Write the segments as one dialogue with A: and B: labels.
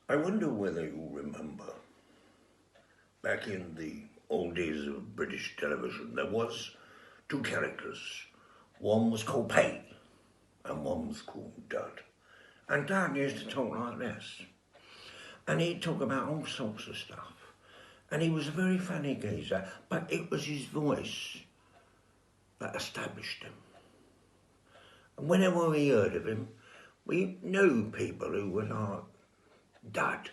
A: I wonder whether you remember, back in the old days of British television, there was two characters. One was called Pate and one was called Dud. And Dud used to talk like this. And he'd talk about all sorts of stuff. And he was a very funny geezer, but it was his voice that established him. And whenever we heard of him, we knew people who were like Dud.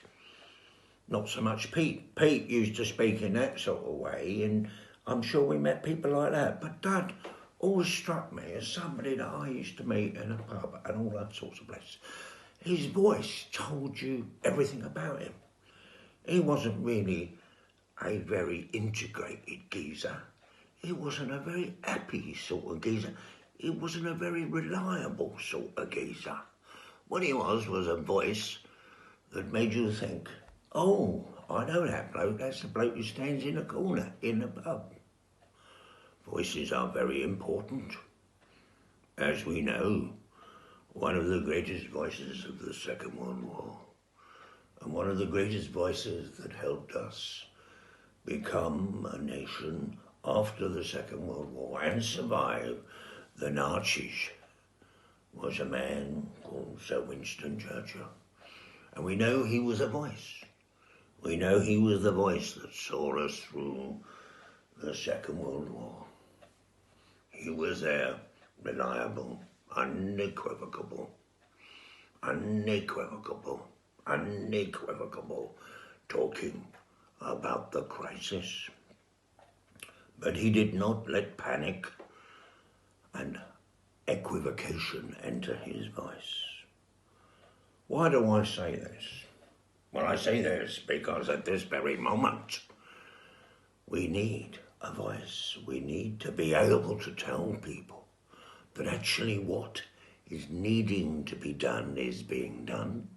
A: Not so much Pete. Pete used to speak in that sort of way, and I'm sure we met people like that. But Dud always struck me as somebody that I used to meet in a pub and all that sorts of places. His voice told you everything about him. He wasn't really a very integrated geezer. He wasn't a very happy sort of geezer. He wasn't a very reliable sort of geezer. What he was a voice that made you think, oh, I know that bloke, that's the bloke who stands in the corner in the pub. Voices are very important. As we know, one of the greatest voices of the Second World War, and one of the greatest voices that helped us become a nation after the Second World War and survive the Nazis, was a man called Sir Winston Churchill. And we know he was a voice. We know he was the voice that saw us through the Second World War. He was there, reliable, unequivocal, talking about the crisis. But he did not let panic and equivocation enter his voice. Why do I say this? Well, I say this because at this very moment, we need a voice. We need to be able to tell people that actually what is needing to be done is being done,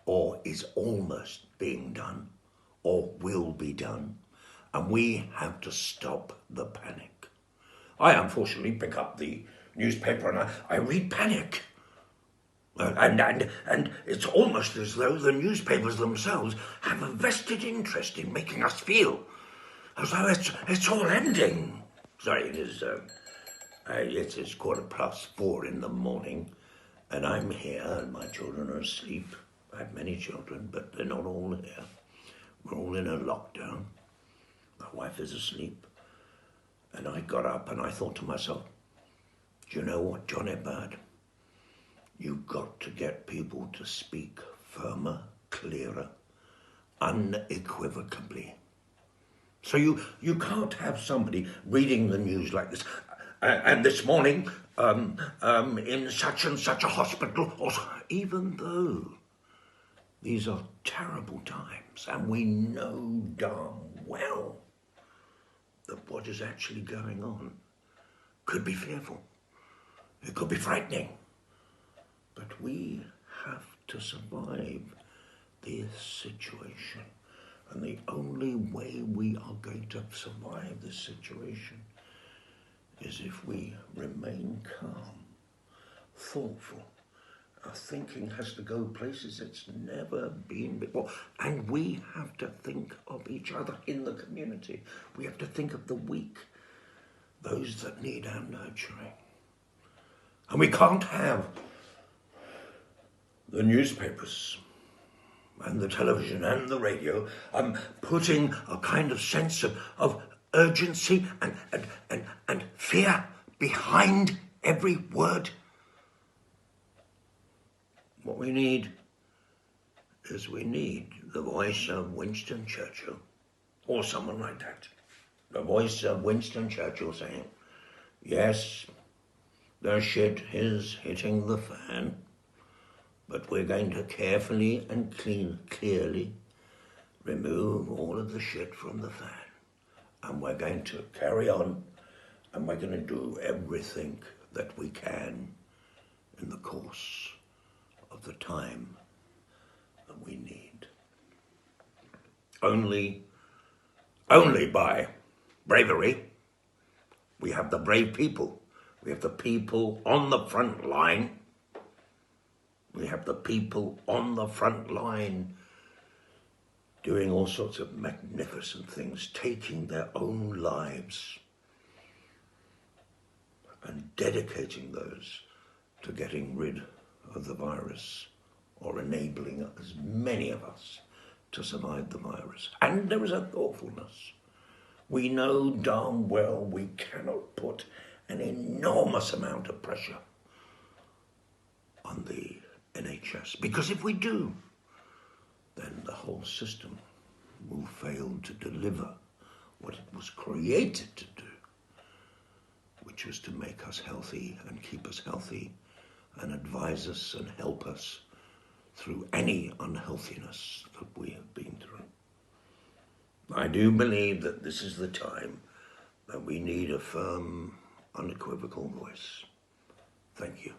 A: or is almost being done, or will be done, and we have to stop the panic. I unfortunately pick up the newspaper and I read panic. And it's almost as though the newspapers themselves have a vested interest in making us feel as though it's all ending. Sorry, it is 4:15 in the morning, and I'm here, and my children are asleep. I have many children, but they're not all here. We're all in a lockdown. My wife is asleep. And I got up and I thought to myself, do you know what, John Ebbard? You've got to get people to speak firmer, clearer, unequivocally. So you can't have somebody reading the news like this. And this morning, in such and such a hospital, or even though these are terrible times, and we know darn well that what is actually going on could be fearful. It could be frightening. But we have to survive this situation. And the only way we are going to survive this situation is if we remain calm, thoughtful. Our thinking has to go places it's never been before. And we have to think of each other in the community. We have to think of the weak, those that need our nurturing. And we can't have the newspapers and the television and the radio putting a kind of sense of urgency and fear behind every word. What we need is the voice of Winston Churchill, or someone like that. The voice of Winston Churchill saying, yes, the shit is hitting the fan, but we're going to carefully and clearly remove all of the shit from the fan. And we're going to carry on, and we're going to do everything that we can in the course of the time that we need. Only by bravery. We have the brave people. We have the people on the front line. We have the people on the front line doing all sorts of magnificent things, taking their own lives and dedicating those to getting rid of the virus or enabling as many of us to survive the virus. And there is a thoughtfulness. We know darn well we cannot put an enormous amount of pressure on the NHS, because if we do, then the whole system will fail to deliver what it was created to do, which was to make us healthy and keep us healthy and advise us and help us through any unhealthiness that we have been through. I do believe that this is the time that we need a firm, unequivocal voice. Thank you.